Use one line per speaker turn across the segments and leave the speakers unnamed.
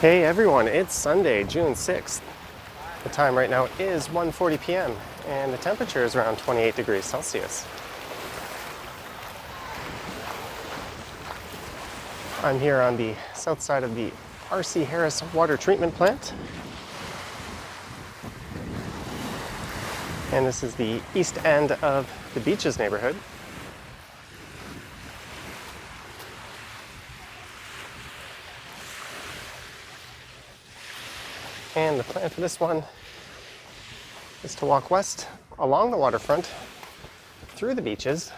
Hey everyone, it's Sunday, June 6th. The time right now is 1:40 p.m. and the temperature is around 28 degrees Celsius. I'm here on the south side of the R.C. Harris water treatment plant. And this is the east end of the Beaches neighborhood. And the plan for this one is to walk west along the waterfront, through the beaches.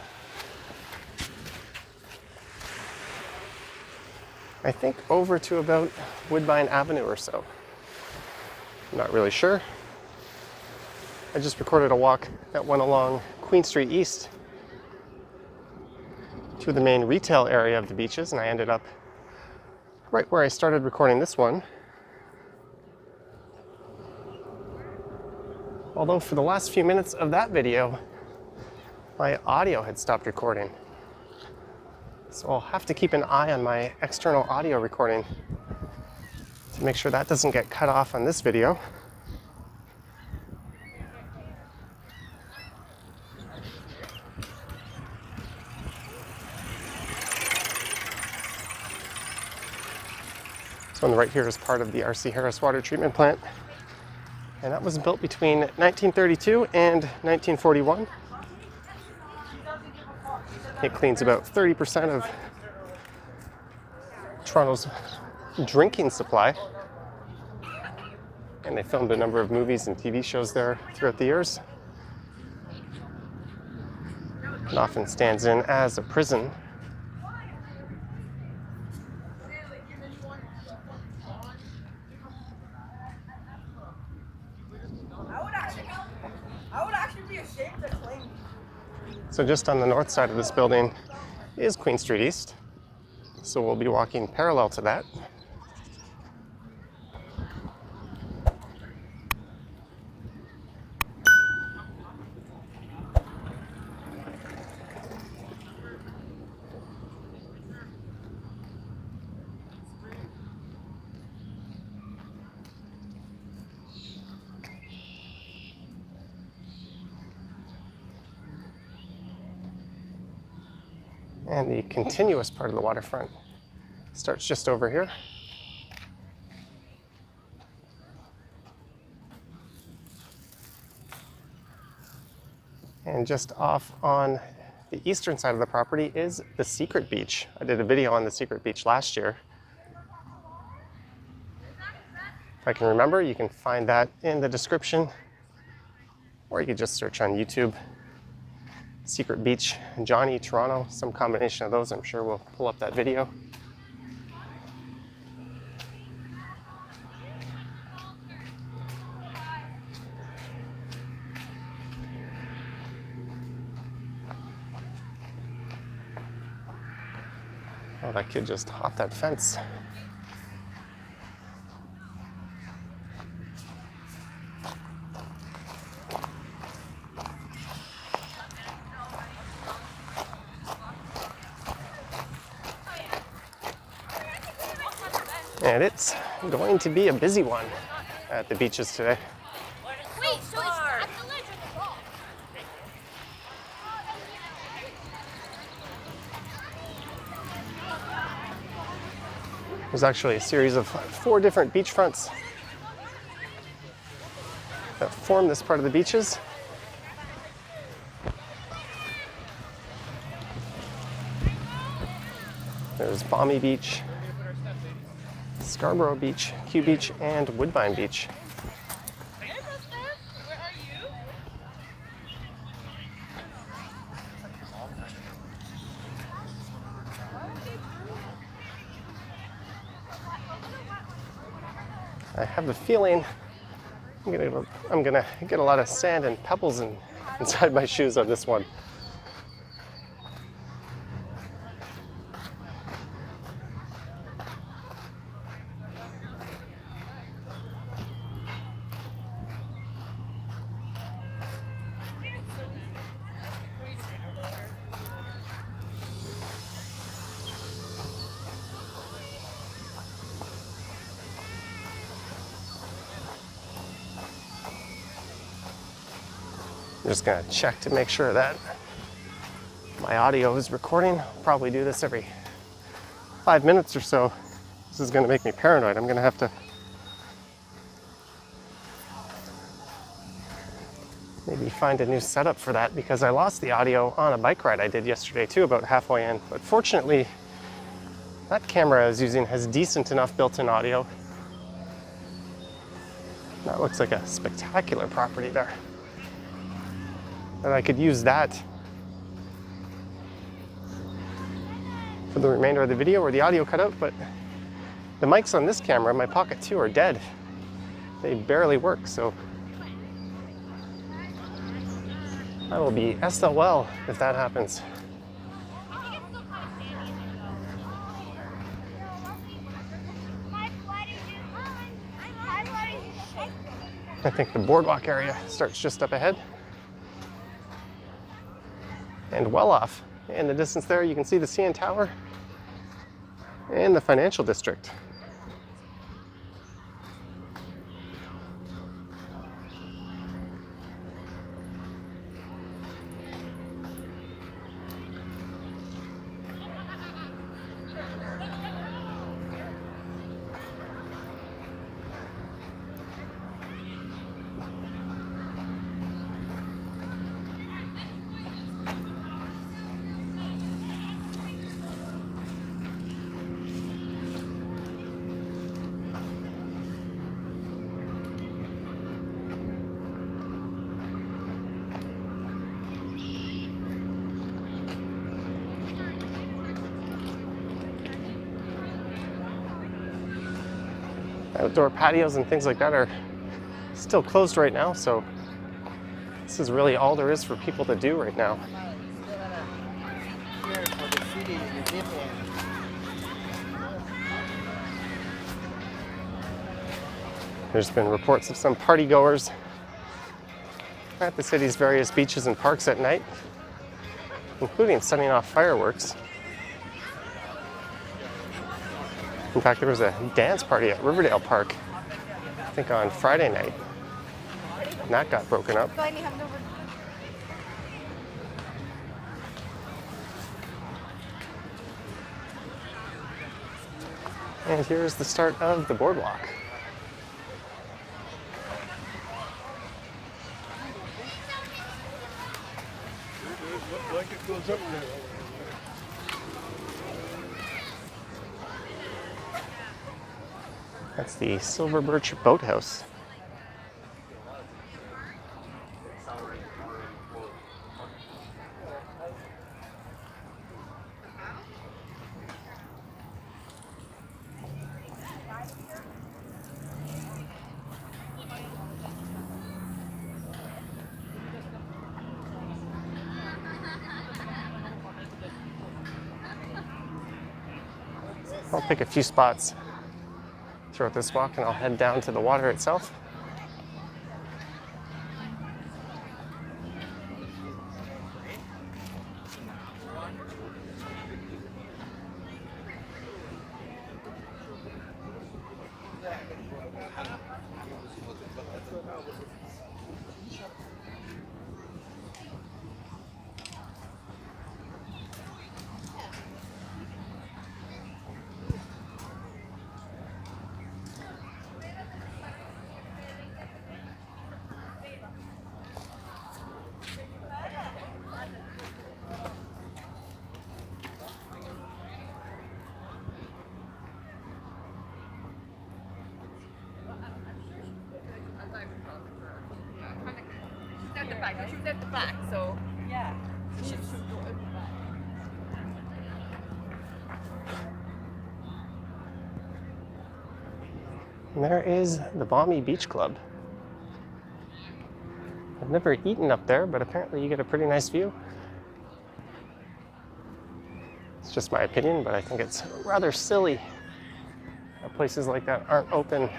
I think over to about Woodbine Avenue or so. I'm not really sure. I just recorded a walk that went along Queen Street East to the main retail area of the beaches, and I ended up right where I started recording this one. Although for the last few minutes of that video, my audio had stopped recording. So I'll have to keep an eye on my external audio recording to make sure that doesn't get cut off on this video. So on the right here is part of the R.C. Harris water treatment plant. And that was built between 1932 and 1941. It cleans about 30% of Toronto's drinking supply. And they filmed a number of movies and TV shows there throughout the years. It often stands in as a prison. So just on the north side of this building is Queen Street East. So we'll be walking parallel to that. And the continuous part of the waterfront starts just over here. And just off on the eastern side of the property is the Secret Beach. I did a video on the Secret Beach last year. If I can remember, you can find that in the description, or you could just search on YouTube. Secret Beach, Johnny, Toronto, some combination of those. I'm sure we'll pull up that video. Oh, that kid just hopped that fence. And it's going to be a busy one at the beaches today.
Wait, so it's at the ledge or the ball?
There's actually a series of 4 different beachfronts that form this part of the beaches. There's Balmy Beach, Scarborough Beach, Q Beach, and Woodbine Beach. I have the feeling I'm gonna get a lot of sand and pebbles inside my shoes on this one. I'm just gonna check to make sure that my audio is recording. I'll probably do this every 5 minutes or so. This is gonna make me paranoid. I'm gonna have to maybe find a new setup for that, because I lost the audio on a bike ride I did yesterday too, about halfway in. But fortunately, that camera I was using has decent enough built-in audio. That looks like a spectacular property there. And I could use that for the remainder of the video where the audio cut out, but the mics on this camera, my Pocket 2, are dead. They barely work, so I will be SOL if that happens. I think the Boardwalk area starts just up ahead. And well off in the distance there, you can see the CN Tower and the financial district. Outdoor patios and things like that are still closed right now, so this is really all there is for people to do right now. There's been reports of some party goers at the city's various beaches and parks at night, including setting off fireworks. In fact, there was a dance party at Riverdale Park, I think on Friday night, and that got broken up. And here's the start of the Boardwalk. That's the Silver Birch Boathouse. I'll pick a few spots throughout this walk and I'll head down to the water itself.
She was at the back, so yeah.
And there is the Balmy Beach Club. I've never eaten up there, but apparently you get a pretty nice view. It's just my opinion, but I think it's rather silly that places like that aren't open,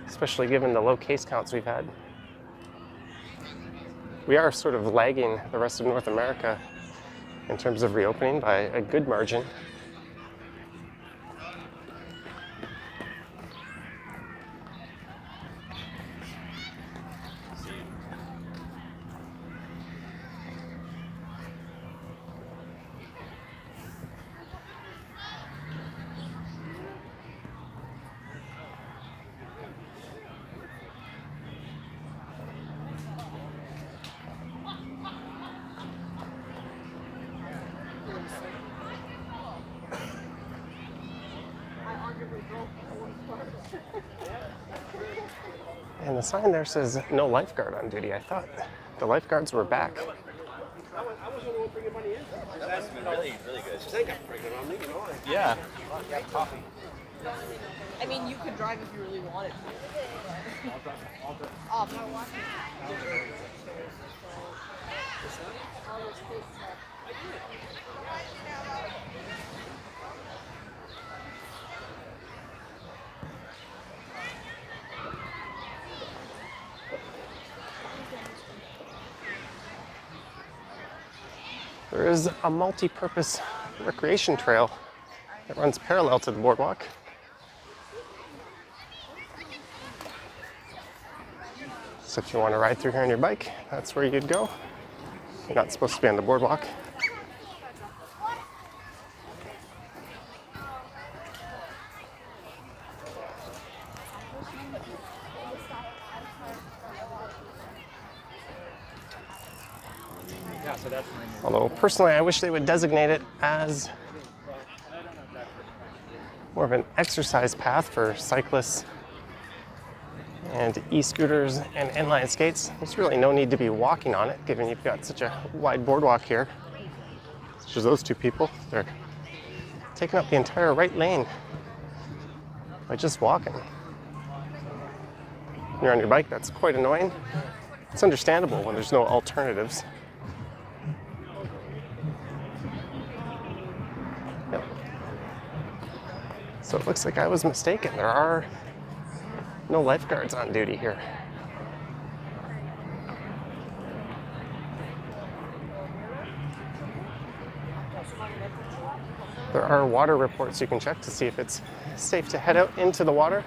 especially given the low case counts we've had. We are sort of lagging the rest of North America in terms of reopening by a good margin. And the sign there says no lifeguard on duty. I thought the lifeguards were back.
That's been really, really good.
Yeah.
I mean, you could drive if you really wanted to. Oh, I'm not watching.
There is a multi-purpose recreation trail that runs parallel to the boardwalk. So if you want to ride through here on your bike, that's where you'd go. You're not supposed to be on the boardwalk.
Yeah, so that's
Although personally, I wish they would designate it as more of an exercise path for cyclists and e-scooters and inline skates. There's really no need to be walking on it, given you've got such a wide boardwalk here. Such as those two people. They're taking up the entire right lane by just walking. When you're on your bike, that's quite annoying. It's understandable when there's no alternatives. Yep. So it looks like I was mistaken. There are no lifeguards on duty here. There are water reports you can check to see if it's safe to head out into the water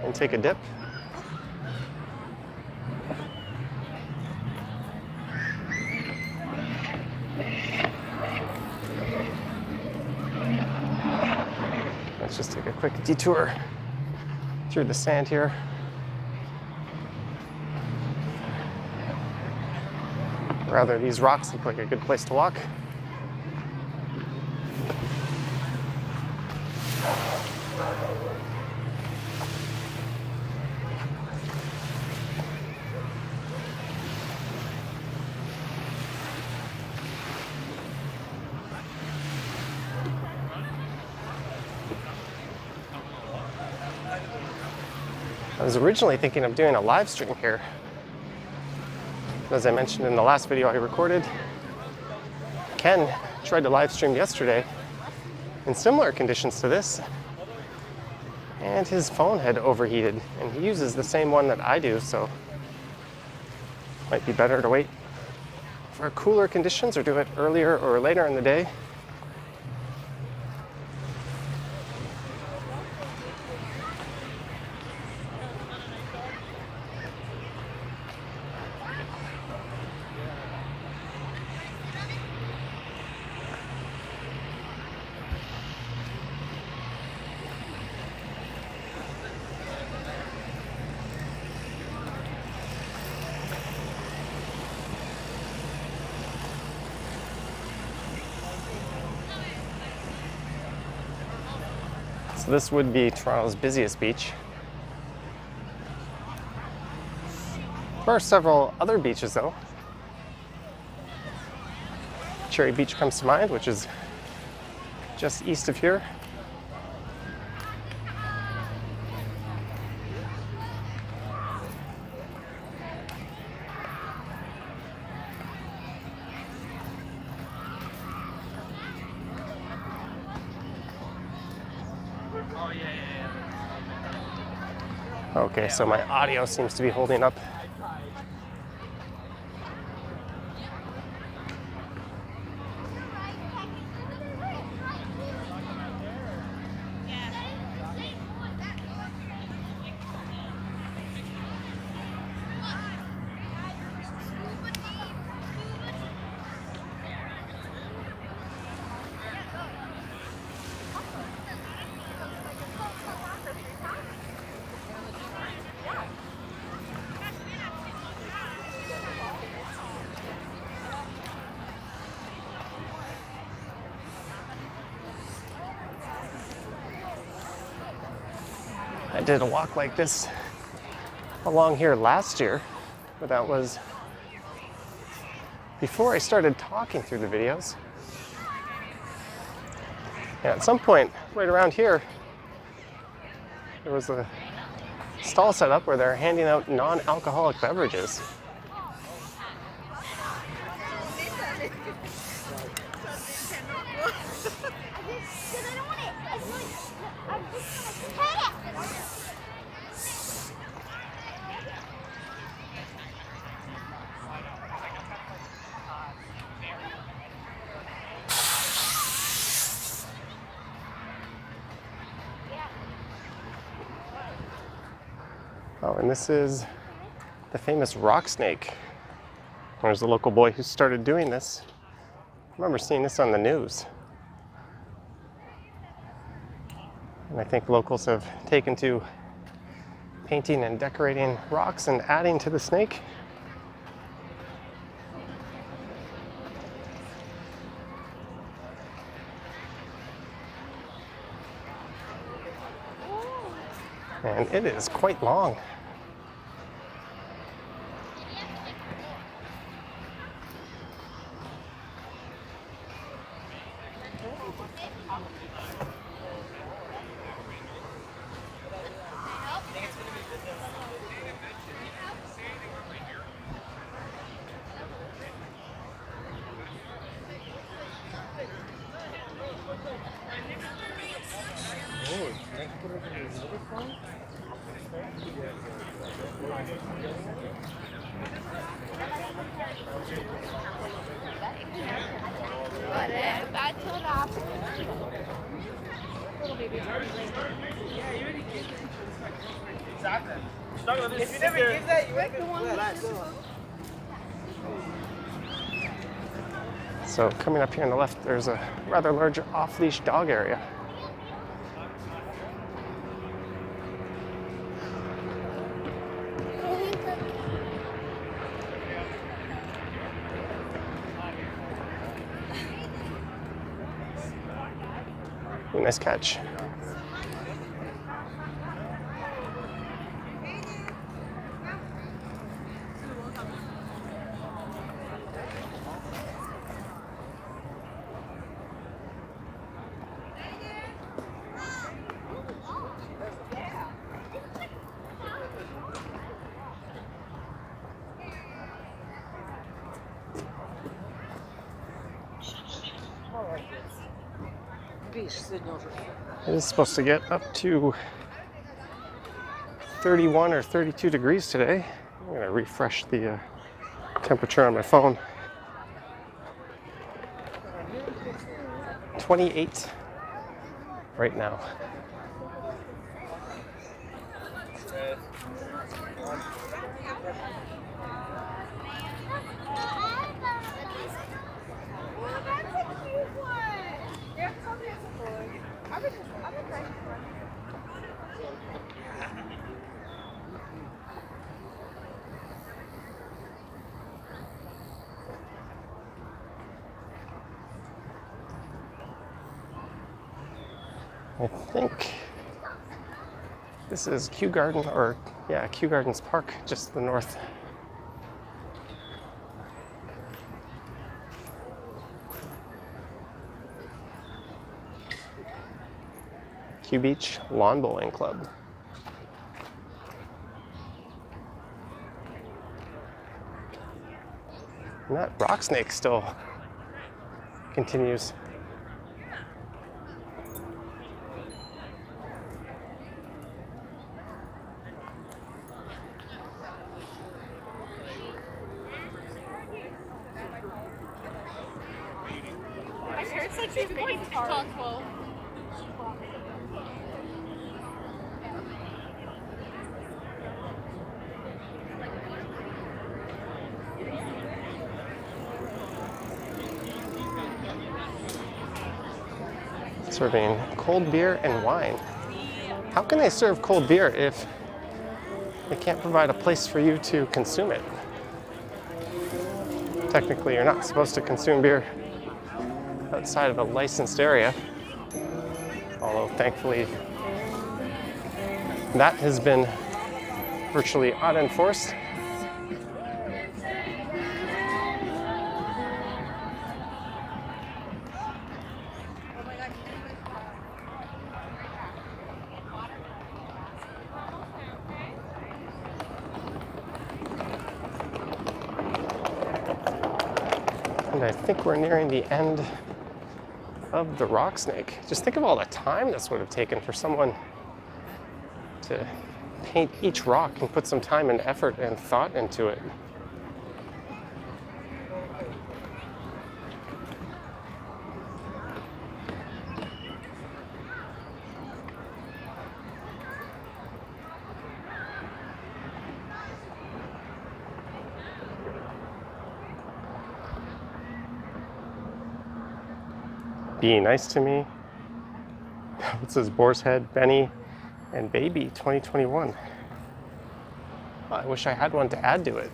and take a dip. Let's just take a quick detour through the sand here. Rather, these rocks look like a good place to walk. I was originally thinking of doing a live stream here. As I mentioned in the last video I recorded, Ken tried to live stream yesterday in similar conditions to this, and his phone had overheated, and he uses the same one that I do, so it might be better to wait for cooler conditions or do it earlier or later in the day. So this would be Toronto's busiest beach. There are several other beaches though. Cherry Beach comes to mind, which is just east of here. Okay, so my audio seems to be holding up. I did a walk like this along here last year, but that was before I started talking through the videos. And at some point, right around here, there was a stall set up where they're handing out non-alcoholic beverages. Oh, and this is the famous rock snake. There's a local boy who started doing this. I remember seeing this on the news. And I think locals have taken to painting and decorating rocks and adding to the snake. And it is quite long.
If you never give that, you won't get one.
So coming up here on the left, there's a rather large off-leash dog area. Ooh, nice catch. It is supposed to get up to 31 or 32 degrees today. I'm going to refresh the temperature on my phone. 28 right now. I think this is Kew Garden, or yeah, Kew Gardens Park, just to the north. Kew Beach Lawn Bowling Club. And that rock snake still continues. Serving cold beer and wine. How can they serve cold beer if they can't provide a place for you to consume it? Technically, you're not supposed to consume beer outside of a licensed area, although thankfully That has been virtually unenforced. And I think we're nearing the end of the rock snake. Just think of all the time this would have taken for someone to paint each rock and put some time and effort and thought into it. Be nice to me. It says Boar's Head, Benny, and Baby 2021. I wish I had one to add to it.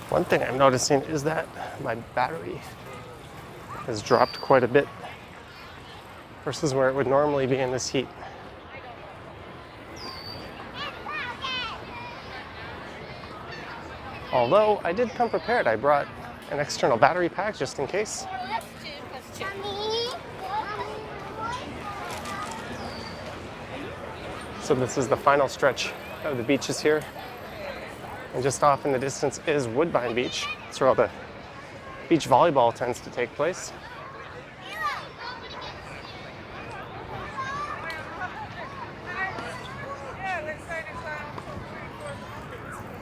One thing I'm noticing is that my battery has dropped quite a bit versus where it would normally be in this heat. Although I did come prepared. I brought an external battery pack just in case. So this is the final stretch of the beaches here. And just off in the distance is Woodbine Beach. That's where all the beach volleyball tends to take place.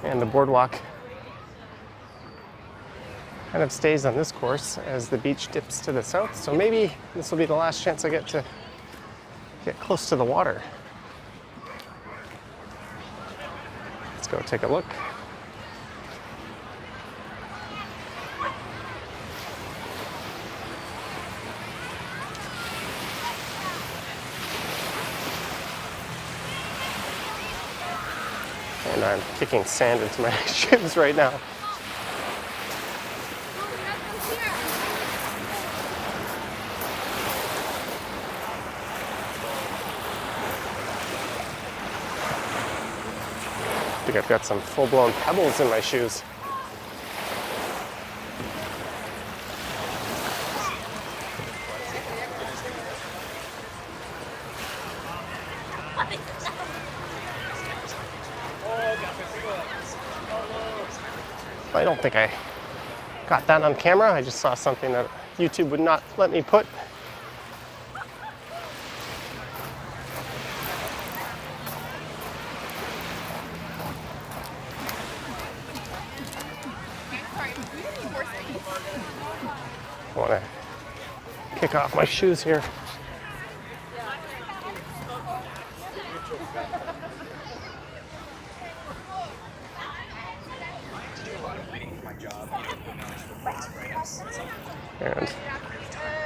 And the boardwalk kind of stays on this course as the beach dips to the south. So maybe this will be the last chance I get to get close to the water. Let's go take a look. And I'm kicking sand into my shoes right now. I think I've got some full-blown pebbles in my shoes. I don't think I got that on camera. I just saw something that YouTube would not let me put. I want to kick off my shoes here. And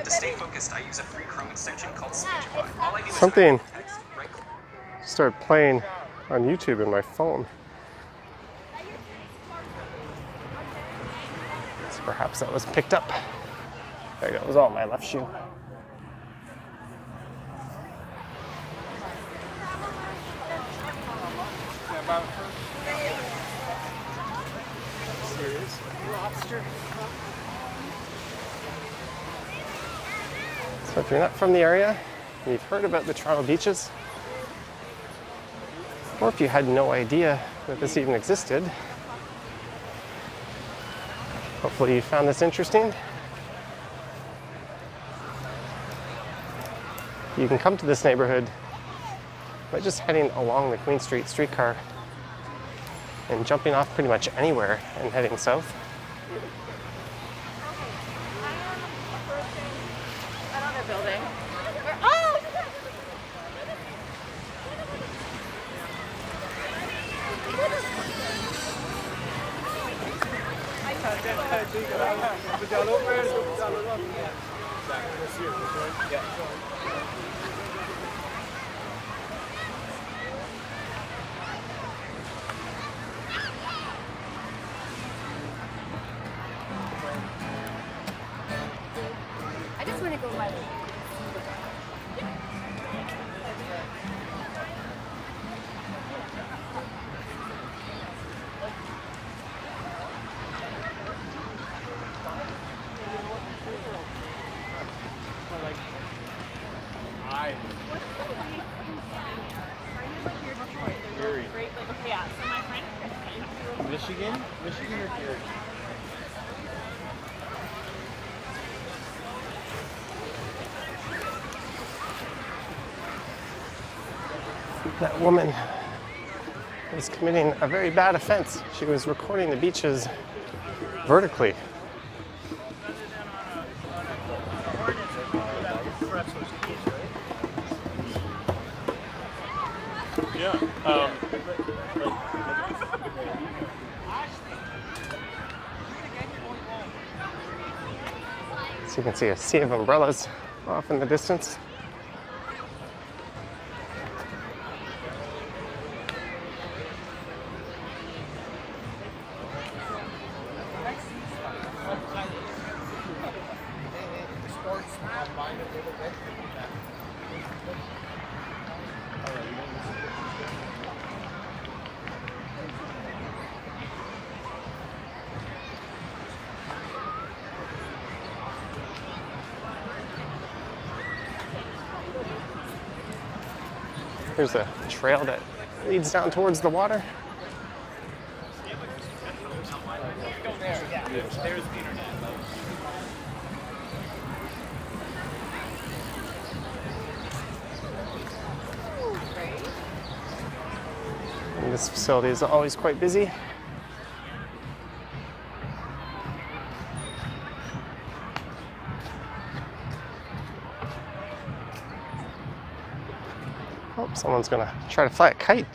to stay focused, I use a free Chrome extension called Speechify. All I do is
something
text, right?
started playing on YouTube in my phone. So perhaps that was picked up. There you go, it was all my left shoe. So if you're not from the area, and you've heard about the Toronto beaches, or if you had no idea that this even existed, hopefully you found this interesting. You can come to this neighborhood by just heading along the Queen Street streetcar and jumping off pretty much anywhere and heading south.
I just want to go by the
Yeah, so my friend
Michigan or Erie?
That woman was committing a very bad offense. She was recording the beaches vertically.
Yeah.
So you can see a sea of umbrellas off in the distance. There's a trail that leads down towards the water.
There's the internet.
And this facility is always quite busy. Oh, someone's gonna try to fly a kite.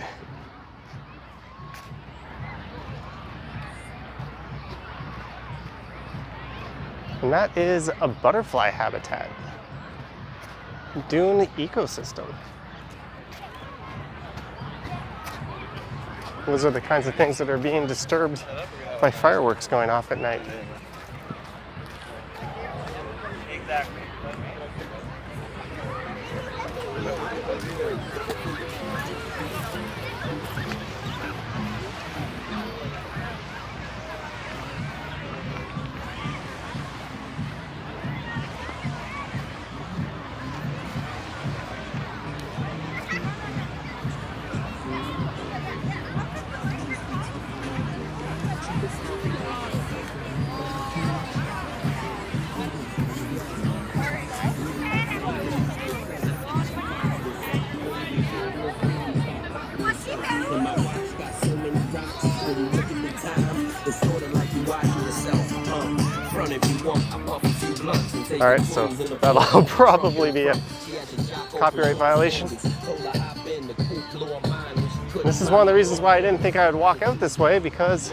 And that is a butterfly habitat. Dune ecosystem. Those are the kinds of things that are being disturbed by fireworks going off at night.
Exactly.
All right, so that'll probably be a copyright violation. This is one of the reasons why I didn't think I would walk out this way, because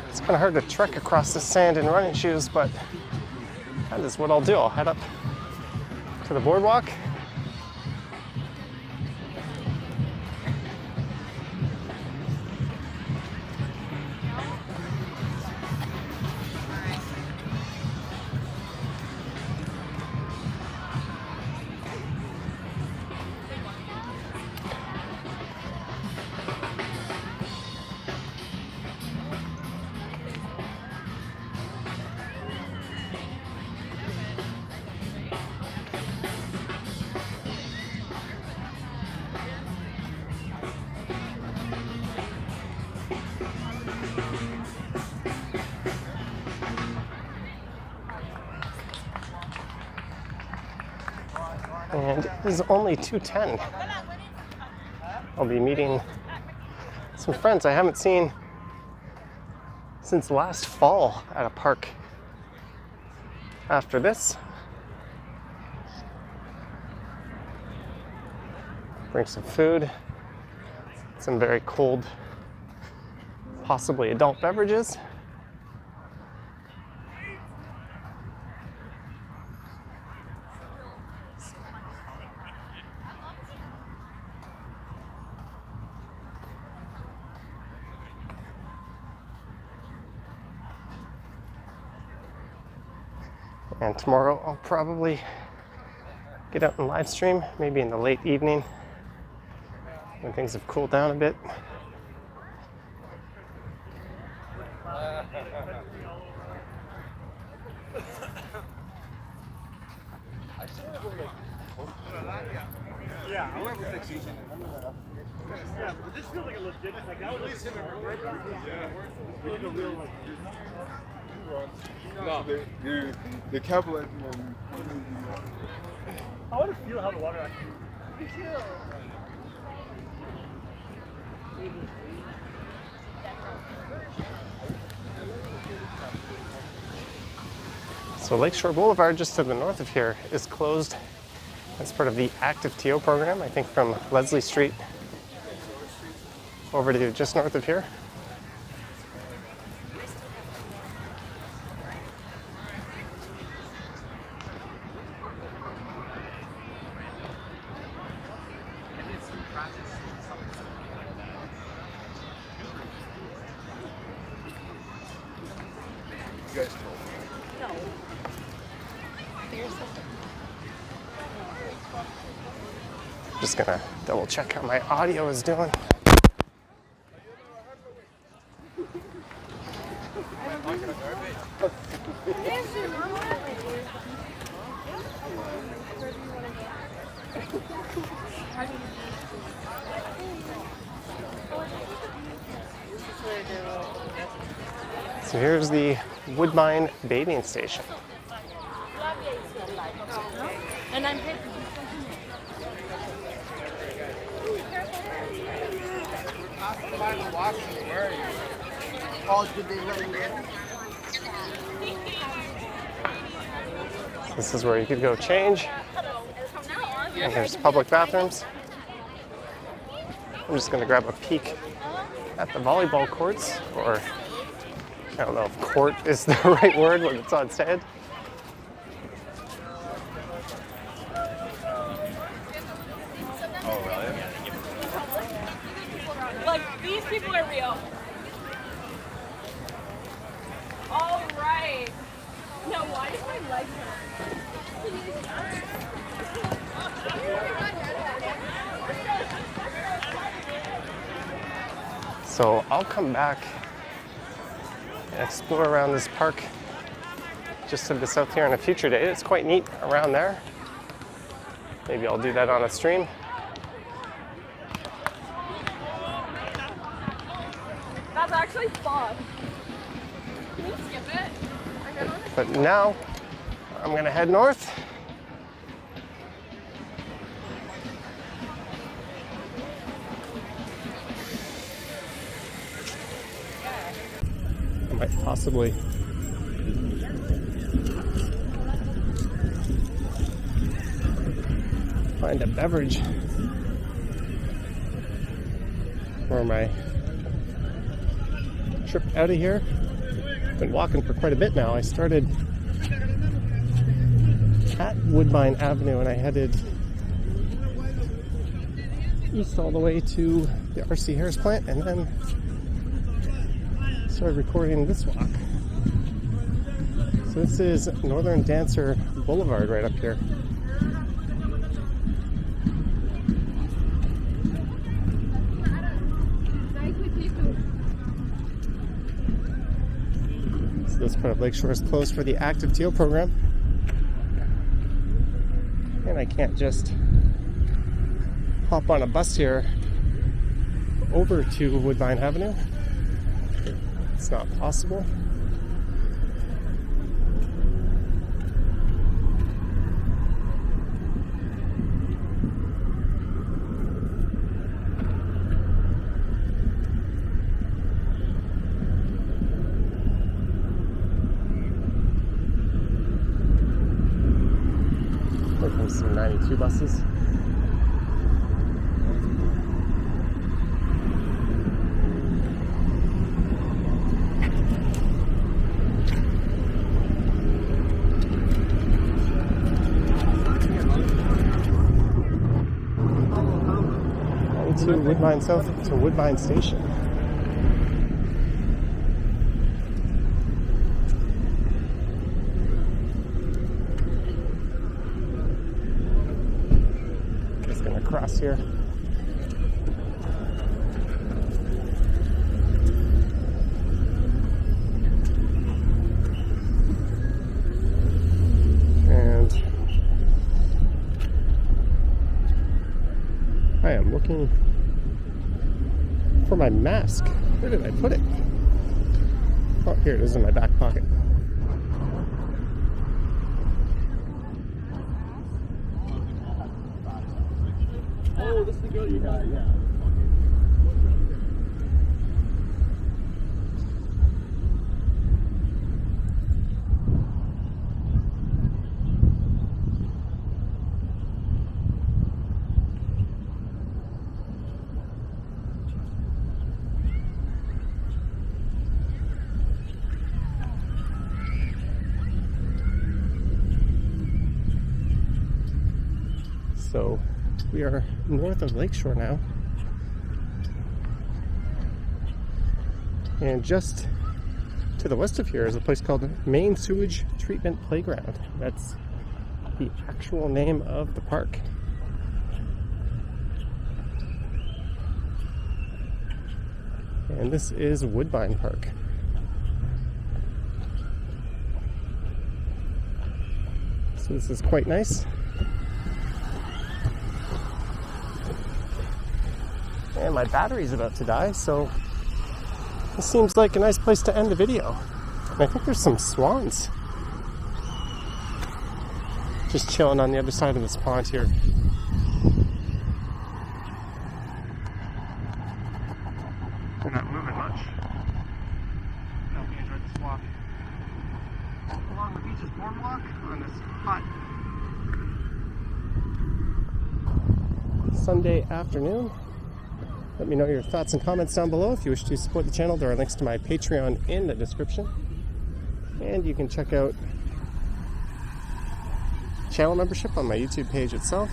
it's kind of hard to trek across the sand in running shoes, but that is what I'll do. I'll head up to the boardwalk. And it is only 2:10. I'll be meeting some friends I haven't seen since last fall at a park. After this, bring some food, some very cold, possibly adult beverages, And tomorrow I'll probably get out and live stream, maybe in the late evening when things have cooled down a bit.
Yeah, I went with fixation. Yeah, but this feels like a legit. Like I would at least hit a right. Yeah. Like a real like. No. The capital. I want to feel how the water actually.
So Lakeshore Boulevard, just to the north of here, is closed as part of the active TO program, I think from Leslie Street over to just north of here. Just gonna double check how my audio is doing. So here's the Woodbine bathing station.
And I'm
This is where you could go change. And there's public bathrooms. I'm just gonna grab a peek at the volleyball courts, or I don't know if court is the right word when it's on sand.
like, these people are real. All right. Now, why does my leg hurt?
So I'll come back and explore around this park just to the south here on a future day. It's quite neat around there. Maybe I'll do that on a stream.
That's actually fun. Can you skip it?
But now I'm gonna head north. I might possibly find a beverage for my trip out of here. Been walking for quite a bit now. I started at Woodbine Avenue and I headed east all the way to the RC Harris plant and then started recording this walk. So this is Northern Dancer Boulevard right up here. So this part of Lakeshore is closed for the active TO program. And I can't just hop on a bus here over to Woodbine Avenue. It's not possible. There comes some 92 buses. To Woodbine South to Woodbine Station. across here. And I am looking for my mask. Where did I put it? Oh, here it is in my back pocket.
Oh, this is the girl you got, yeah.
So we are north of Lakeshore now. And just to the west of here is a place called Main Sewage Treatment Playground. That's the actual name of the park. And this is Woodbine Park. So this is quite nice. And my battery's about to die, so this seems like a nice place to end the video. And I think there's some swans just chilling on the other side of this pond here. They're not moving much. Help me enjoy this walk along the beach's boardwalk on this hot Sunday afternoon. Let me know your thoughts and comments down below. If you wish to support the channel, there are links to my Patreon in the description. And you can check out channel membership on my YouTube page itself.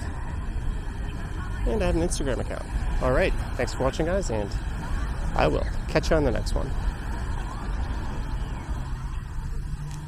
And I have an Instagram account. Alright, thanks for watching guys, and I will catch you on the next one.